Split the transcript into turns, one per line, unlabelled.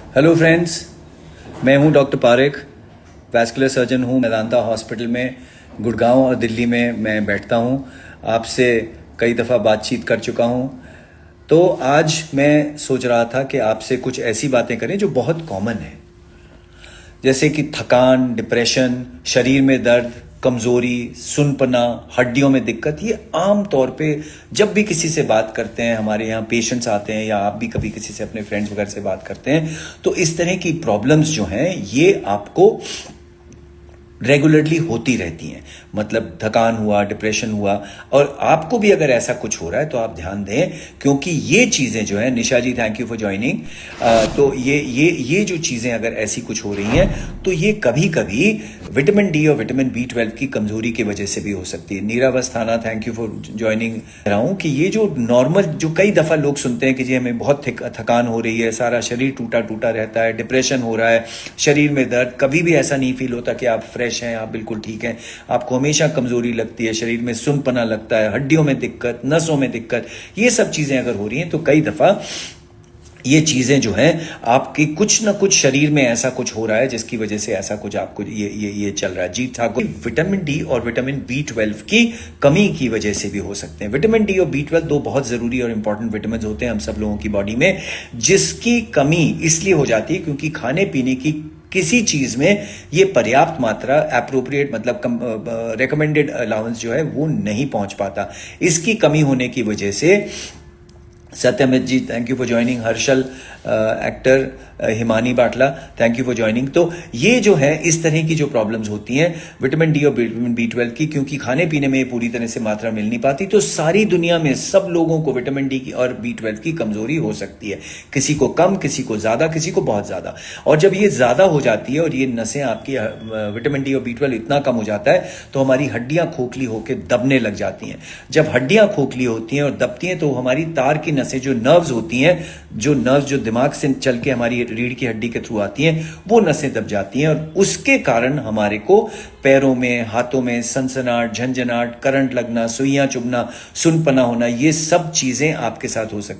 Hello friends, मैं हूं doctor Parekh, vascular surgeon हूं। मेदांता हॉस्पिटल में गुड़गांव और दिल्ली में मैं बैठता हूं। आपसे कई दफ़ा बातचीत कर चुका हूं। तो आज मैं सोच रहा था कि आपसे कुछ ऐसी बातें करें जो बहुत कॉमन है, जैसे कि थकान, डिप्रेशन, शरीर में दर्द, कमज़ोरी, सुनपना, हड्डियों में दिक्कत। ये आम तौर पे जब भी किसी से बात करते हैं, हमारे यहाँ पेशेंट्स आते हैं या आप भी कभी किसी से अपने फ्रेंड्स वगैरह से बात करते हैं, तो इस तरह की प्रॉब्लम्स जो हैं ये आपको रेगुलरली होती रहती हैं। मतलब थकान हुआ, डिप्रेशन हुआ, और आपको भी अगर ऐसा कुछ हो रहा है तो आप ध्यान दें, क्योंकि ये चीज़ें जो है, निशा जी थैंक यू फॉर ज्वाइनिंग। तो ये जो चीज़ें अगर ऐसी कुछ हो रही हैं तो ये कभी कभी विटामिन डी और विटामिन B12 की कमजोरी की वजह से भी हो सकती है। नीरावस्थाना थैंक यू फॉर ज्वाइनिंग। कह रहा हूँ कि ये जो नॉर्मल, जो कई दफ़ा लोग सुनते हैं कि जी हमें बहुत थकान हो रही है, सारा शरीर टूटा टूटा रहता है, डिप्रेशन हो रहा है, शरीर में दर्द, कभी भी ऐसा नहीं फील होता कि आप फ्रेश हैं, आप बिल्कुल ठीक हैं, आपको हमेशा कमजोरी लगती है, शरीर में सुनपना लगता है, हड्डियों में दिक्कत, नसों में दिक्कत, ये सब चीज़ें अगर हो रही हैं तो कई दफ़ा ये चीज़ें जो हैं आपकी कुछ ना कुछ शरीर में ऐसा कुछ हो रहा है जिसकी वजह से ऐसा कुछ आपको ये चल रहा है। जी ठाकुर, विटामिन डी और विटामिन B12 की कमी की वजह से भी हो सकते हैं। विटामिन डी और B12 दो बहुत ज़रूरी और इंपॉर्टेंट विटामिन होते हैं हम सब लोगों की बॉडी में, जिसकी कमी इसलिए हो जाती है क्योंकि खाने पीने की किसी चीज़ में ये पर्याप्त मात्रा, एप्रोप्रिएट मतलब रिकमेंडेड अलाउंस जो है वो नहीं पहुंच पाता। इसकी कमी होने की वजह से Satyamit ji thank you for joining. Harshal actor, Himani Batla thank you for joining. तो ये जो है इस तरह की जो प्रॉब्लम्स होती हैं विटामिन डी और विटामिन B12 की, क्योंकि खाने पीने में ये पूरी तरह से मात्रा मिल नहीं पाती, तो सारी दुनिया में सब लोगों को विटामिन डी की और B12 की कमजोरी हो सकती है। किसी को कम, किसी को ज़्यादा, किसी को बहुत ज़्यादा। और जब ये ज़्यादा हो जाती है और ये नसें आपकी विटामिन डी और B12 इतना कम हो जाता है तो हमारी हड्डियाँ खोखली होकर दबने लग जाती हैं। जब हड्डियाँ खोखली होती हैं और दबती हैं तो हमारी तार की नसें, जो नर्व्स होती हैं, जो नर्व्स जो दिमाग से चल के हमारी रीढ़ की हड्डी के थ्रू आती हैं, वो नसें दब जाती हैं और उसके कारण हमारे को पैरों में, हाथों में सनसनाहट, झंझनाहट, करंट लगना, सुइयां चुभना, सुनपना होना, ये सब चीजें आपके साथ हो सकती हैं।